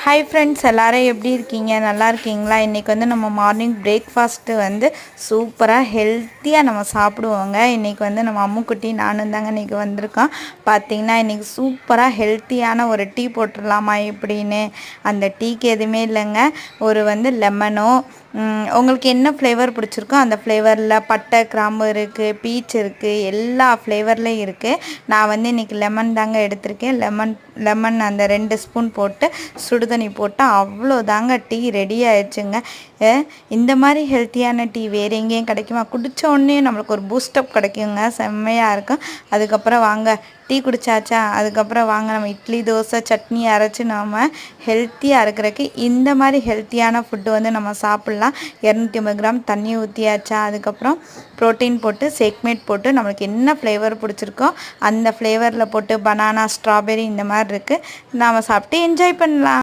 Hi friends, எல்லோரும் எப்படி இருக்கீங்க? நல்லா இருக்கீங்களா? இன்றைக்கி வந்து நம்ம மார்னிங் பிரேக்ஃபாஸ்ட்டு வந்து சூப்பராக ஹெல்த்தியாக நம்ம சாப்பிடுவோங்க. இன்றைக்கி வந்து நம்ம அம்முக்குட்டி நானும் தாங்க இன்றைக்கி வந்திருக்கோம். பார்த்திங்கன்னா இன்றைக்கி சூப்பராக ஹெல்த்தியான ஒரு டீ போட்டுடலாமா எப்படின்னு. அந்த டீக்கு எதுவுமே இல்லைங்க, ஒரு வந்து லெமனோ உங்களுக்கு என்ன ஃப்ளேவர் பிடிச்சிருக்கோ அந்த ஃப்ளேவரில் பட்டை கிராம்பு இருக்குது, பீச் இருக்குது, எல்லா ஃப்ளேவர்லேயும் இருக்குது. நான் வந்து இன்றைக்கி லெமன் தாங்க எடுத்திருக்கேன். லெமன் அந்த 2 ஸ்பூன் போட்டு சுடுதண்ணி போட்டால் அவ்வளோதாங்க, டீ ரெடி ஆயிடுச்சுங்க. இந்த மாதிரி ஹெல்த்தியான டீ வேறு எங்கேயும் கிடைக்குமா? குடித்த உடனே நம்மளுக்கு ஒரு பூஸ்டப் கிடைக்குங்க, செம்மையாக இருக்கும். அதுக்கப்புறம் வாங்க டீ குடித்தாச்சா, அதுக்கப்புறம் வாங்க நம்ம இட்லி தோசை சட்னி அரைச்சி நம்ம ஹெல்த்தியாக இருக்கிறதுக்கு இந்த மாதிரி ஹெல்த்தியான ஃபுட்டு வந்து நம்ம சாப்பிட்லாம். 250 கிராம் தண்ணி ஊற்றியாச்சா, அதுக்கப்புறம் ப்ரோட்டீன் போட்டு சேக்மேட் போட்டு நம்மளுக்கு என்ன ஃப்ளேவர் பிடிச்சிருக்கோ அந்த ஃப்ளேவரில் போட்டு பனானா ஸ்ட்ராபெரி இந்த மாதிரி இருக்குது, நாம் சாப்பிட்டு என்ஜாய் பண்ணலாம்.